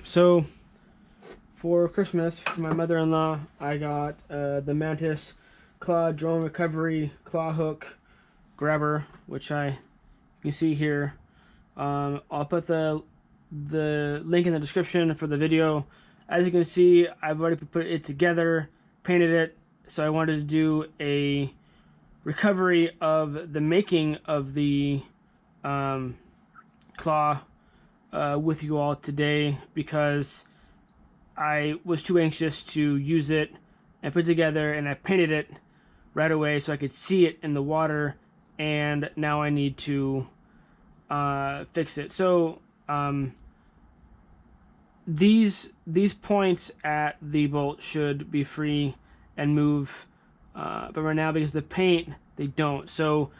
So for Christmas, for my mother-in-law, I got the Mantis Claw drone recovery claw hook grabber, which you can see here. I'll put the link in the description for the video. As you can see, I've already put it together, painted it, so I wanted to do a recovery of the making of the claw with you all today, because I was too anxious to use it and put it together, and I painted it right away so I could see it in the water, and now I need to fix it. So these points at the bolt should be free and move, but right now, because the paint, they don't. So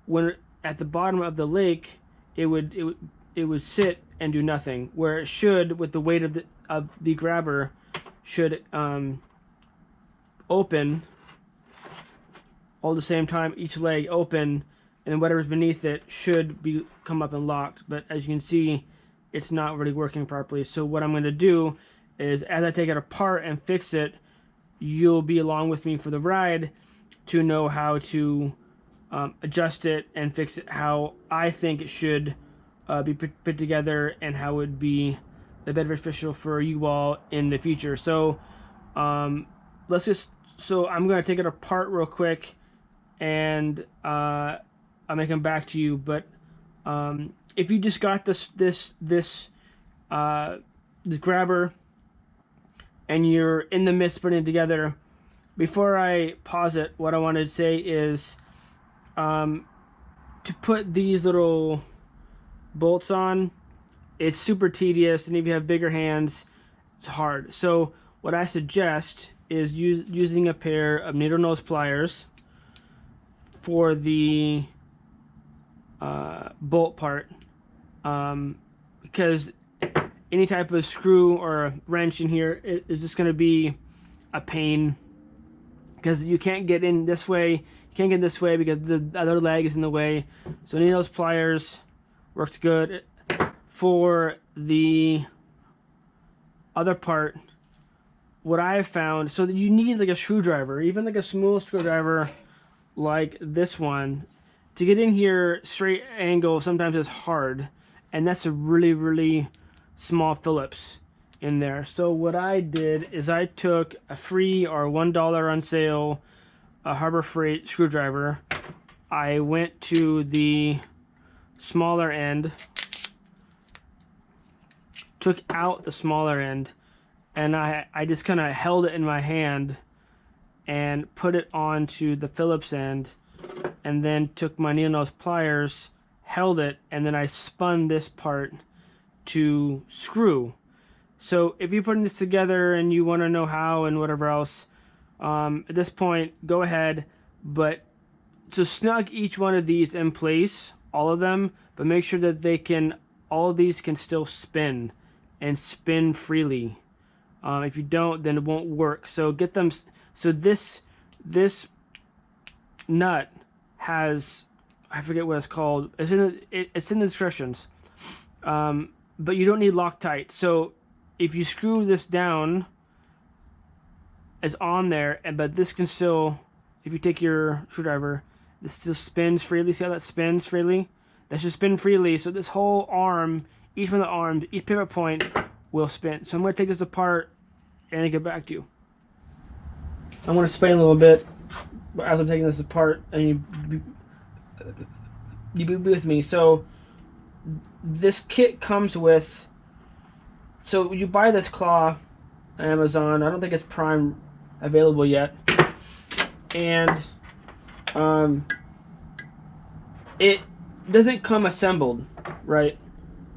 when at the bottom of the lake, it would sit and do nothing, where it should, with the weight of the grabber, should open all at the same time, each leg open, and whatever's beneath it should be come up and locked. But as you can see, it's not really working properly. So what I'm going to do is, as I take it apart and fix it, you'll be along with me for the ride to know how to adjust it and fix it how I think it should be put together, and how it would be the beneficial for you all in the future. So so I'm going to take it apart real quick, and I'll make them back to you. But if you just got this grabber and you're in the midst of putting it together, before I pause it, what I wanted to say is to put these little bolts on, it's super tedious, and if you have bigger hands, it's hard. So what I suggest is using a pair of needle nose pliers for the bolt part, because any type of screw or a wrench in here is just going to be a pain, because you can't get in this way, you can't get this way because the other leg is in the way. So needle nose pliers works good. For the other part, what I have found, so that you need like a screwdriver, even like a small screwdriver like this one, to get in here straight angle sometimes is hard, and that's a really small Phillips in there. So what I did is I took a free or $1 on sale Harbor Freight screwdriver. I went to the smaller end, took out the smaller end, and I just kind of held it in my hand and put it onto the Phillips end, and then took my needle nose pliers, held it, and then I spun this part to screw. So if you're putting this together and you want to know how and whatever else, at this point, go ahead, but to snug each one of these in place, all of them, but make sure that all of these can still spin and spin freely. If you don't, then it won't work. So get them. So this nut has, I forget what it's called. It's in the instructions. But you don't need Loctite. So if you screw this down, it's on there, but this can still, if you take your screwdriver, this still spins freely. See how that spins freely? That should spin freely. So this whole arm, each one of the arms, each pivot point will spin. So I'm going to take this apart and get back to you. I'm going to explain a little bit as I'm taking this apart, and you be with me. So this kit comes with, so you buy this claw on Amazon. I don't think it's Prime available yet, and it doesn't come assembled, right?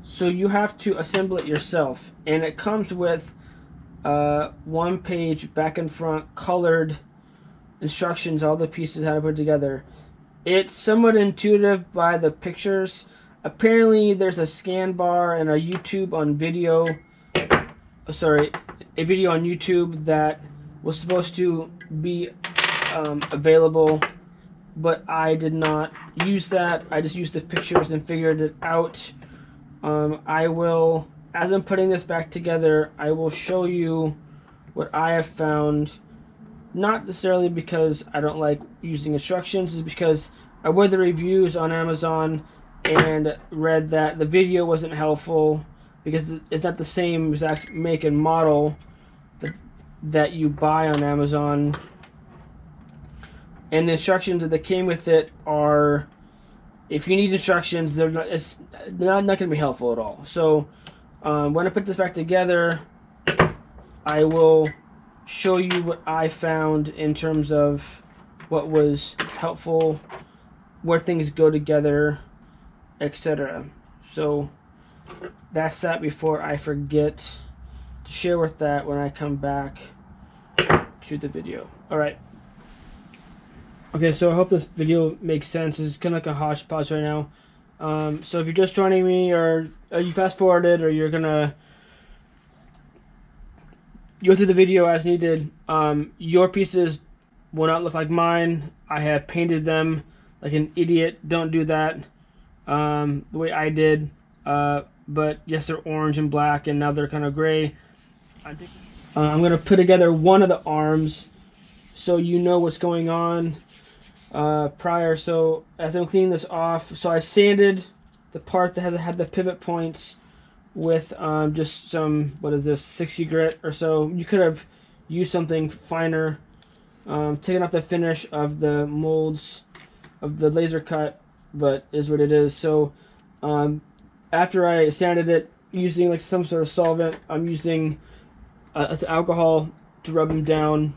So you have to assemble it yourself, and it comes with one-page back and front colored instructions, all the pieces, how to put it together. It's somewhat intuitive by the pictures. Apparently there's a scan bar and a YouTube on video, a video on YouTube that was supposed to be available, but I did not use that. I just used the pictures and figured it out. I will as I'm putting this back together, I will show you what I have found. Not necessarily because I don't like using instructions, it's because I read the reviews on Amazon and read that the video wasn't helpful because it's not the same exact make and model that you buy on Amazon. And the instructions that came with it are, if you need instructions, they're not going to be helpful at all. So when I put this back together, I will show you what I found in terms of what was helpful, where things go together, etc. So that's that before I forget to share with that when I come back to the video. Alright. Okay, so I hope this video makes sense. It's kind of like a hodgepodge right now. So if you're just joining me, or you fast forwarded, or you're gonna go through the video as needed, your pieces will not look like mine. I have painted them like an idiot. Don't do that the way I did. But yes, they're orange and black, and now they're kind of gray. I'm going to put together one of the arms so you know what's going on prior. So as I'm cleaning this off, so I sanded the part that had the pivot points with just some, what is this, 60 grit or so. You could have used something finer. Taking off the finish of the molds of the laser cut, but is what it is. So after I sanded it using like some sort of solvent, I'm using alcohol to rub them down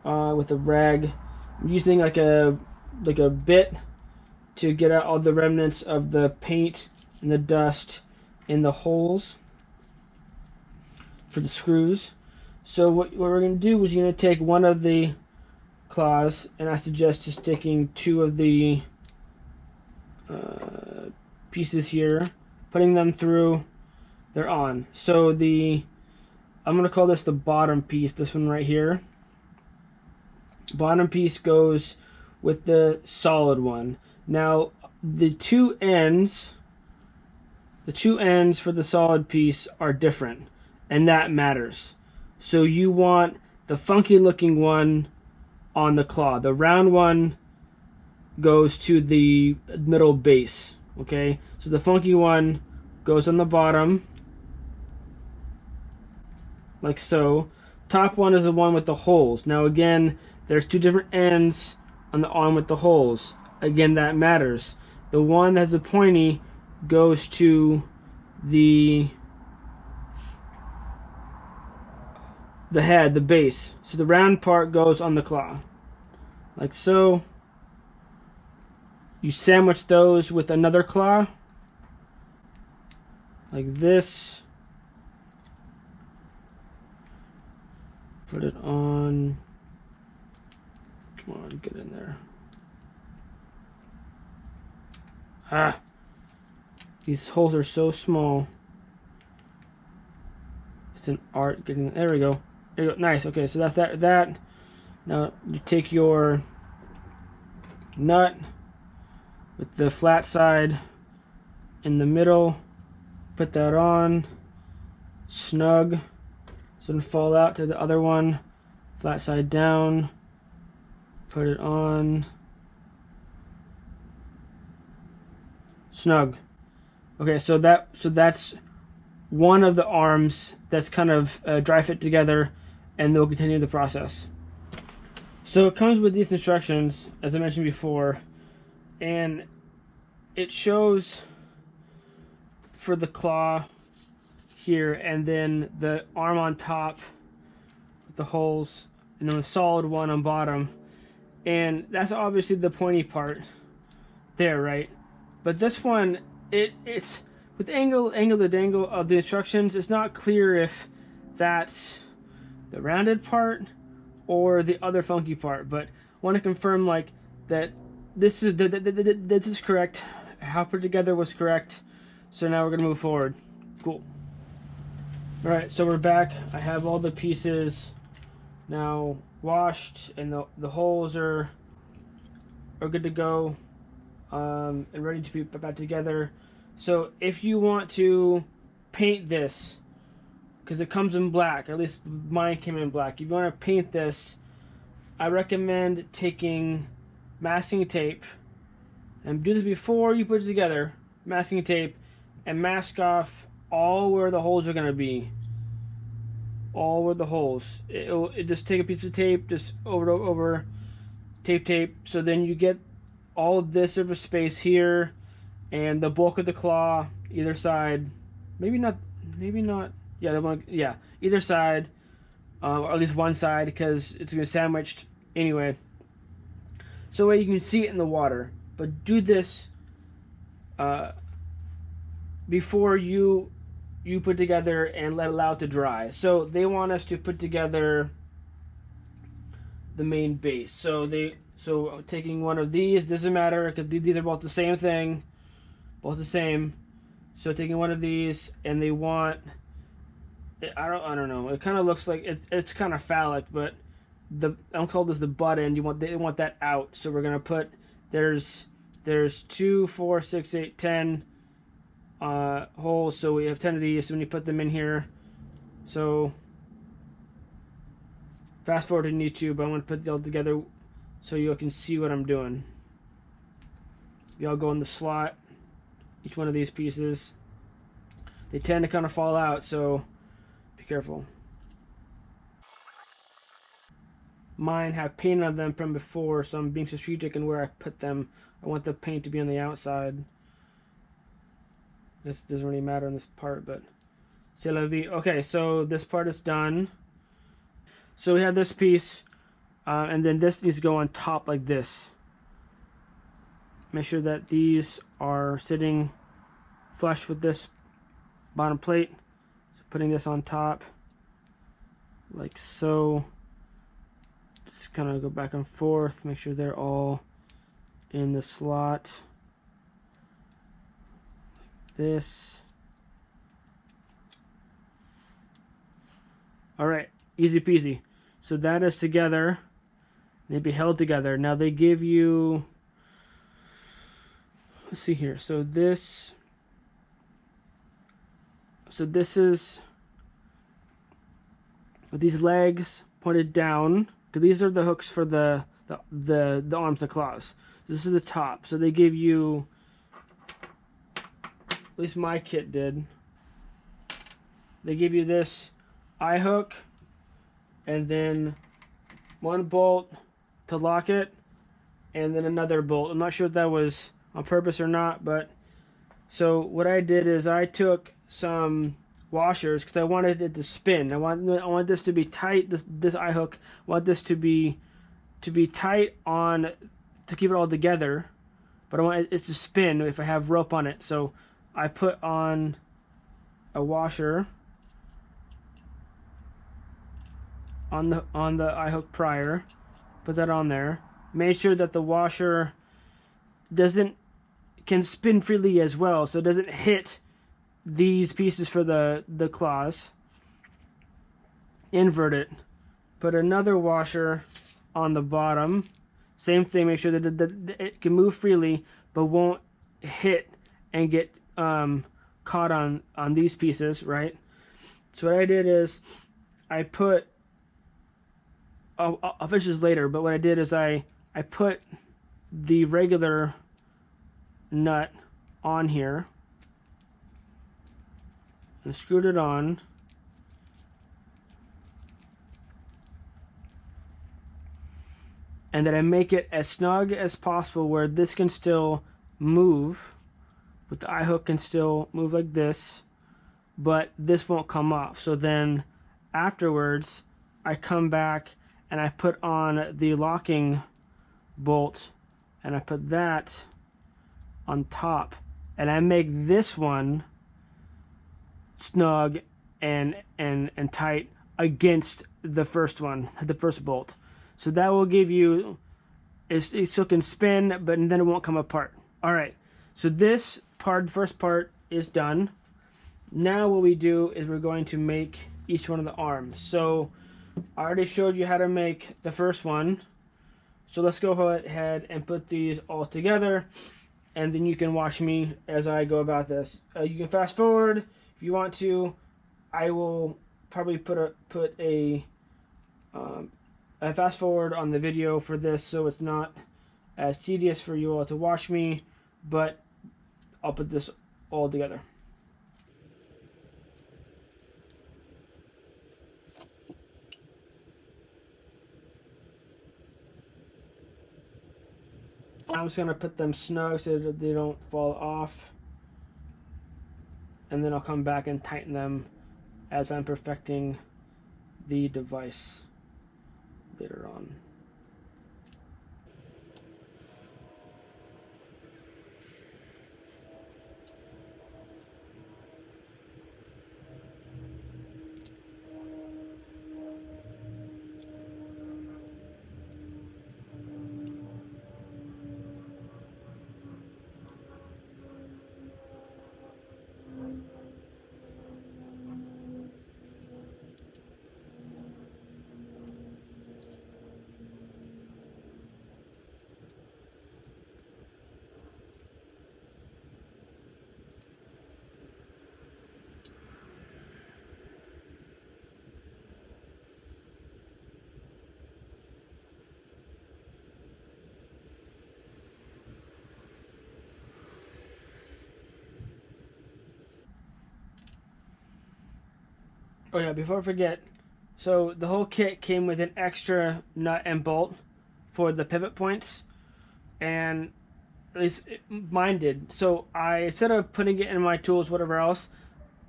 with a rag. I'm using like a bit to get out all the remnants of the paint and the dust in the holes for the screws. So what we're going to do is you're going to take one of the claws, and I suggest just sticking two of the pieces here, putting them through. They're on. So I'm going to call this the bottom piece, this one right here. Bottom piece goes with the solid one. Now the two ends for the solid piece are different, and that matters. So you want the funky looking one on the claw. The round one goes to the middle base. Okay, so the funky one goes on the bottom, like so. Top one is the one with the holes. Now again, there's two different ends on the arm with the holes. Again, that matters. The one that has the pointy goes to the head, the base. So the round part goes on the claw, like so. You sandwich those with another claw, like this. Put it on. Come on, get in there. Ah, these holes are so small. It's an art getting. There we go. There you go. Nice. Okay, so that's that. Now you take your nut with the flat side in the middle. Put that on. Snug. So it doesn't fall out to the other one. Flat side down. Put it on. Snug. Okay, so that's one of the arms that's kind of dry fit together, and they'll continue the process. So it comes with these instructions, as I mentioned before, and it shows for the claw here, and then the arm on top with the holes, and then the solid one on bottom. And that's obviously the pointy part there, right? But this one, it's with angle to dangle of the instructions, it's not clear if that's the rounded part or the other funky part. But I want to confirm like that this is correct. How put together was correct. So now we're gonna move forward. Cool. All right, so we're back. I have all the pieces now washed, and the holes are good to go, and ready to be put back together. So if you want to paint this, because it comes in black, at least mine came in black. If you want to paint this, I recommend taking masking tape, and do this before you put it together, masking tape, and mask off all where the holes are going to be. All where the holes. It just take a piece of tape, just over, tape, so then you get all of this surface space here, and the bulk of the claw, either side, maybe not, yeah, either side, or at least one side, because it's going to be sandwiched anyway. So you can see it in the water. But do this before you put together and allow it to dry. So they want us to put together the main base. So taking one of these, doesn't matter, because these are both the same thing, both the same. So taking one of these, and they want, I don't know. It kind of looks like it's kind of phallic, but I'm call this the butt end. They want that out. So we're gonna put there's 2, 4, 6, 8, 10 holes. So we have 10 of these. So when you put them in here, so fast forward to YouTube, but I'm gonna put it all together so you can see what I'm doing. You all go in the slot. Each one of these pieces, they tend to kind of fall out, so be careful. Mine have paint on them from before, so I'm being strategic in where I put them. I want the paint to be on the outside. This doesn't really matter in this part, but c'est la vie. Okay, so this part is done. So we have this piece, and then this needs to go on top like this. Make sure that these are sitting flush with this bottom plate. So putting this on top, like so. Just kind of go back and forth, make sure they're all in the slot. Like this. Alright, easy peasy. So that is together. They'd be held together. Now they give you, let's see here. So this is with these legs pointed down, because these are the hooks for the arms, the claws. This is the top. So they give you, at least my kit did, they give you this eye hook, and then one bolt to lock it, and then another bolt. I'm not sure if that was on purpose or not, but so what I did is I took some washers, because I wanted it to spin. I want this to be tight. This eye hook. I want this to be tight on to keep it all together, but I want it to spin if I have rope on it. So I put on a washer on the eye hook prior. Put that on there. Make sure that the washer can spin freely as well, so it doesn't hit these pieces for the claws. Invert it. Put another washer on the bottom. Same thing. Make sure that it can move freely, but won't hit and get caught on these pieces, right? So what I did is I put. I'll finish this later, but what I did is I put the regular nut on here and screwed it on, and then I make it as snug as possible where this can still move, but the eye hook can still move like this, but this won't come off. So then afterwards I come back and I put on the locking bolt, and I put that on top, and I make this one snug and tight against the first one, the first bolt. So that will give you, it still can spin, but then it won't come apart. All right, so this part, the first part is done. Now what we do is we're going to make each one of the arms. So I already showed you how to make the first one. So let's go ahead and put these all together, and then you can watch me as I go about this. You can fast forward if If you want to, I will probably put a fast forward on the video for this, so it's not as tedious for you all to watch me, but I'll put this all together. I'm just going to put them snug so that they don't fall off, and then I'll come back and tighten them as I'm perfecting the device later on. Oh yeah, before I forget, so the whole kit came with an extra nut and bolt for the pivot points, and at least mine did. So I, instead of putting it in my tools, whatever else,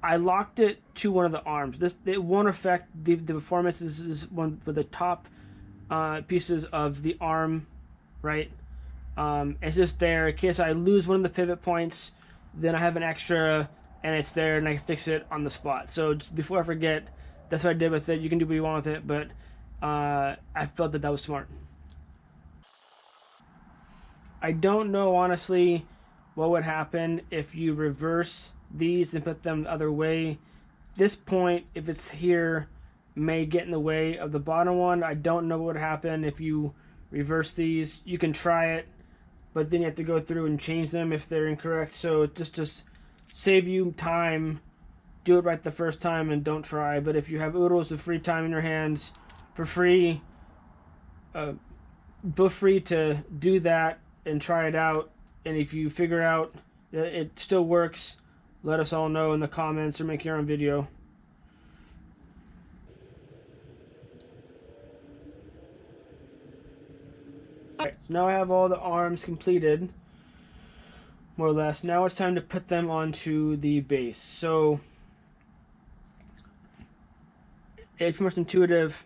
I locked it to one of the arms. It won't affect the performance. This is one with the top pieces of the arm, right? It's just there in case I lose one of the pivot points, then I have an extra and it's there and I can fix it on the spot. So just before I forget, that's what I did with it. You can do what you want with it, but I felt that was smart. I don't know, honestly, what would happen if you reverse these and put them the other way. This point, if it's here, may get in the way of the bottom one. I don't know what would happen if you reverse these. You can try it, but then you have to go through and change them if they're incorrect. So just save you time, do it right the first time and don't try. But if you have oodles of free time in your hands for free, feel free to do that and try it out. And if you figure out that it still works, let us all know in the comments or make your own video. Alright, so now I have all the arms completed, more or less. Now it's time to put them onto the base. So it's pretty much intuitive.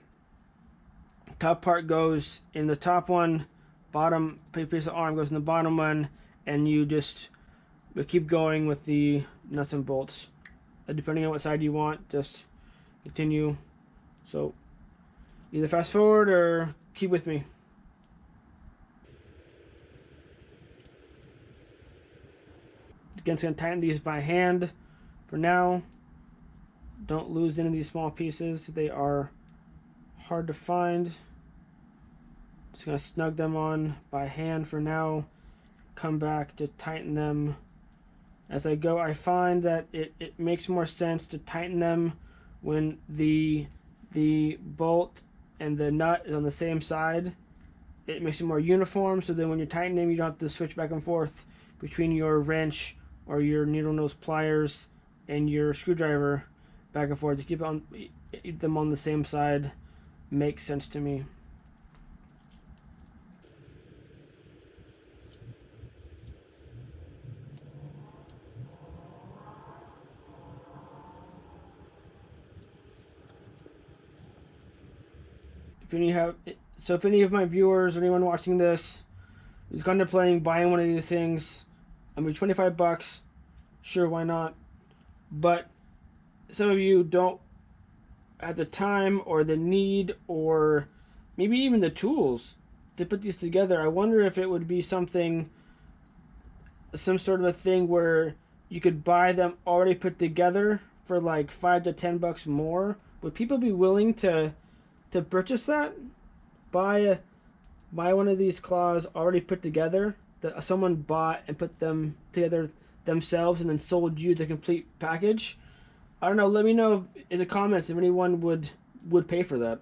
Top part goes in the top one, bottom piece of arm goes in the bottom one, and you just keep going with the nuts and bolts. Depending on what side you want, just continue. So either fast forward or keep with me. Again, it's going to tighten these by hand for now. Don't lose any of these small pieces. They are hard to find. Just going to snug them on by hand for now. Come back to tighten them as I go. I find that it makes more sense to tighten them when the bolt and the nut is on the same side. It makes it more uniform, so then when you're tightening them, you don't have to switch back and forth between your wrench or your needle nose pliers and your screwdriver back and forth. To keep them on the same side makes sense to me. If any of my viewers or anyone watching this is contemplating buying one of these things, I mean, $25, sure, why not? But some of you don't have the time or the need or maybe even the tools to put these together. I wonder if it would be some sort of a thing where you could buy them already put together for like $5 to $10 more. Would people be willing to purchase that? Buy one of these claws already put together that someone bought and put them together themselves and then sold you the complete package? I don't know. Let me know in the comments if anyone would pay for that.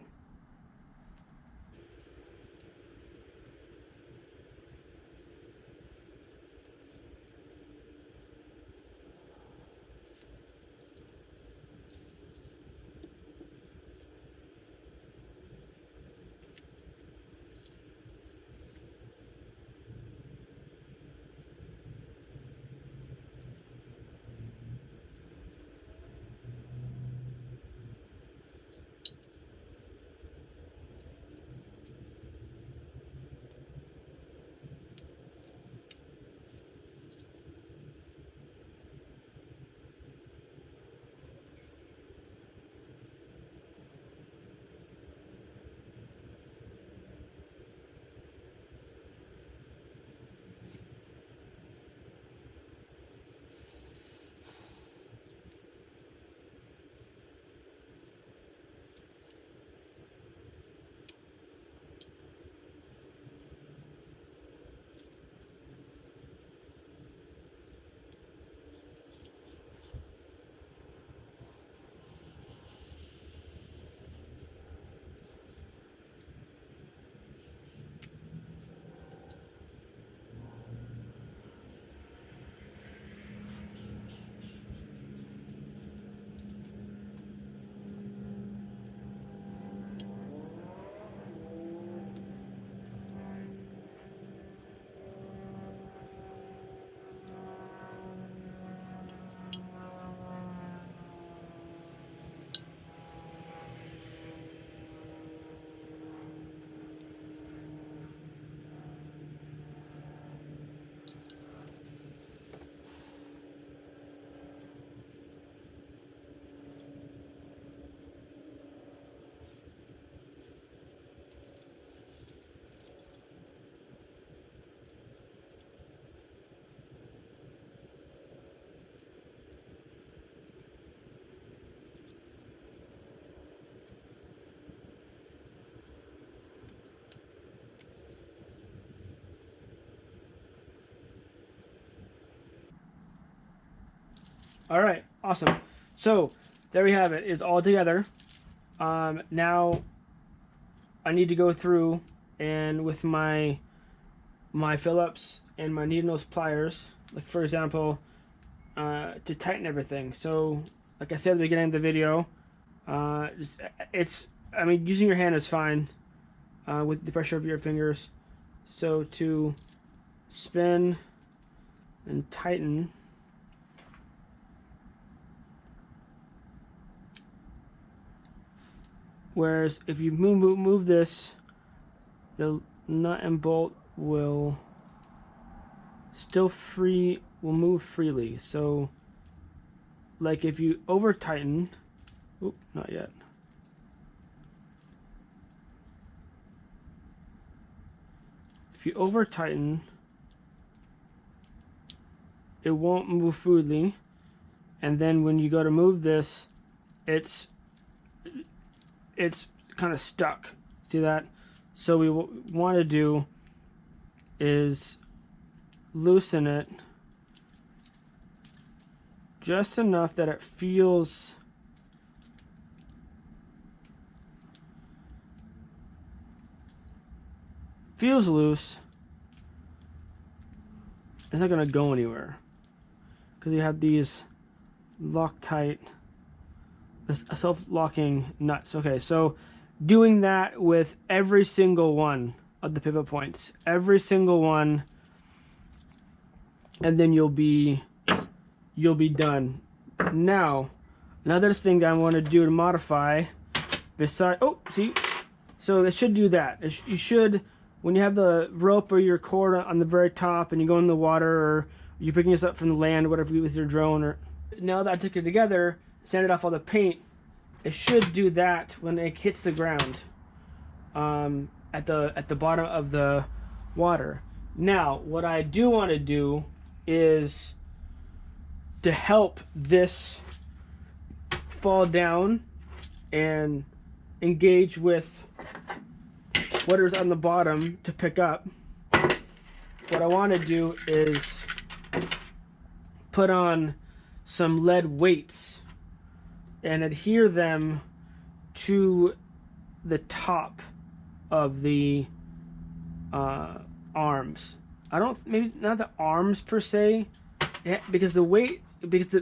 All right, awesome. So there we have it. It's all together. Now I need to go through and with my Phillips and my needle nose pliers, like for example, to tighten everything. So like I said at the beginning of the video, I mean using your hand is fine with the pressure of your fingers. So to spin and tighten. Whereas if you move this, the nut and bolt will move freely. So like if you over tighten, oop, not yet. If you over tighten, it won't move freely. And then when you go to move this, it's kind of stuck. See that? So we want to do is loosen it just enough that it feels loose. It's not going to go anywhere because you have these Loctite self-locking nuts. Okay, so doing that with every single one of the pivot points, every single one, and then you'll be done. Now, another thing that I want to do to modify, besides, oh, see, so it should do that. You should, when you have the rope or your cord on the very top, and you go in the water, or you're picking this up from the land, whatever, with your drone, or now that I took it together, sanded off all the paint, it should do that when it hits the ground at the bottom of the water. Now, what I do want to do is to help this fall down and engage with whatever's on the bottom to pick up. What I want to do is put on some lead weights and adhere them to the top of the arms. I don't, maybe not the arms per se, because the weight, because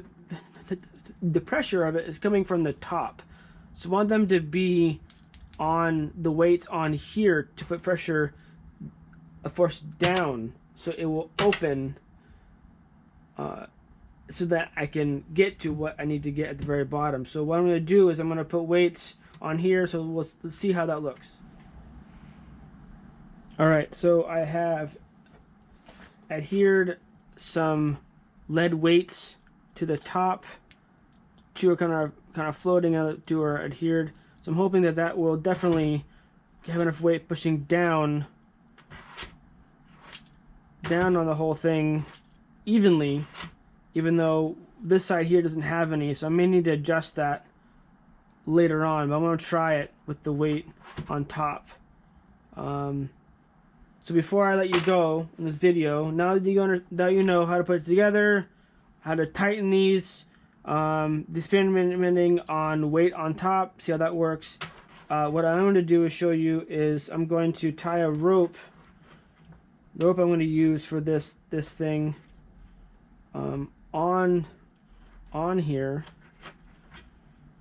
the pressure of it is coming from the top. So I want them to be on the weights on here to put pressure, a force down, so it will open, so that I can get to what I need to get at the very bottom. So what I'm going to do is I'm going to put weights on here, so let's see how that looks. Alright, so I have adhered some lead weights to the top. Two are kind of floating out, two are adhered. So I'm hoping that that will definitely have enough weight pushing down on the whole thing evenly, even though this side here doesn't have any, so I may need to adjust that later on, but I'm going to try it with the weight on top. So before I let you go in this video, now that you know how to put it together, how to tighten these, the experimenting on weight on top, see how that works. What I'm going to do is show you is I'm going to tie a rope. The rope I'm going to use for this thing on here.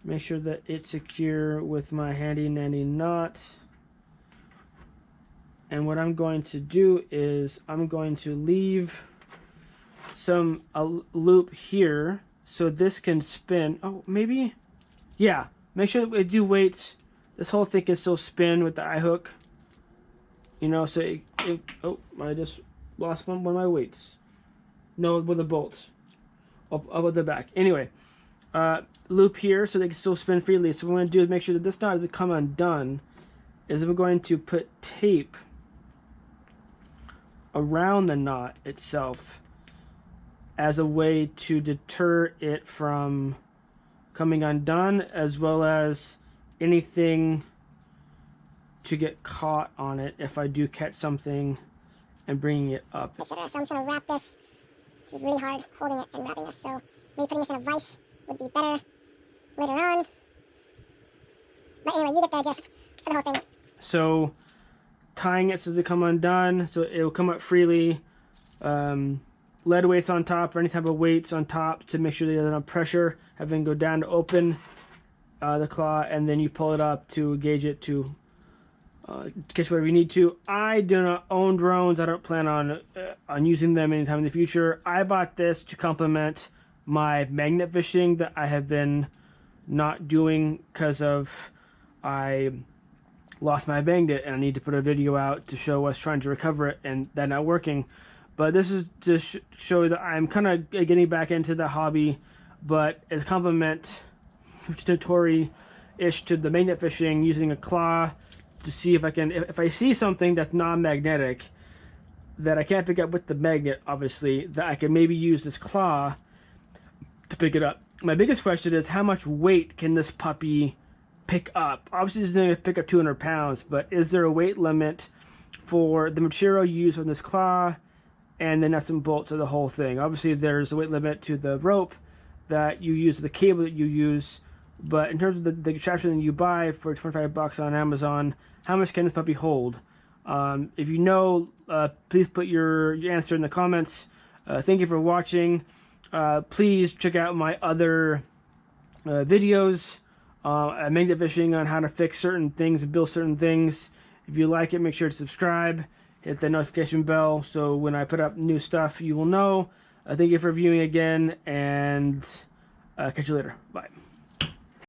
Make sure that it's secure with my handy dandy knot. And what I'm going to do is I'm going to leave a loop here so this can spin. Oh, maybe? Yeah. Make sure that we do weights. This whole thing can still spin with the eye hook. You know, so oh, I just lost one of my weights. No, with the bolts. Up at the back. Anyway, loop here so they can still spin freely. So what we're going to do is make sure that this knot doesn't come undone. Is we're going to put tape around the knot itself as a way to deter it from coming undone, as well as anything to get caught on it if I do catch something and bringing it up. So I'm just going to wrap this. This is really hard holding it and wrapping this, so maybe putting this in a vise would be better later on. But anyway, you get the gist of the whole thing. So tying it so they come undone, so it will come up freely. Lead weights on top, or any type of weights on top to make sure there's enough pressure. Having go down to open the claw, and then you pull it up to gauge it to catch whatever you need to. I do not own drones. I don't plan on using them anytime in the future. I bought this to complement my magnet fishing that I have been not doing because of I lost my magnet and I need to put a video out to show us trying to recover it and that not working. But this is to show that I'm kind of getting back into the hobby, but as a complement tutorial-ish to the magnet fishing, using a claw to see if I can, if I see something that's non-magnetic that I can't pick up with the magnet, obviously, that I can maybe use this claw to pick it up. My biggest question is how much weight can this puppy pick up? Obviously, it's going to pick up 200 pounds, but is there a weight limit for the material used on this claw and the nuts and bolts of the whole thing? Obviously, there's a weight limit to the rope that you use, the cable that you use, but in terms of the contraption that you buy for 25 bucks on Amazon, how much can this puppy hold? If you know, please put your answer in the comments. Thank you for watching. Please check out my other videos. Magnet fishing on how to fix certain things and build certain things. If you like it, make sure to subscribe. Hit the notification bell so when I put up new stuff, you will know. Thank you for viewing again, and catch you later. Bye.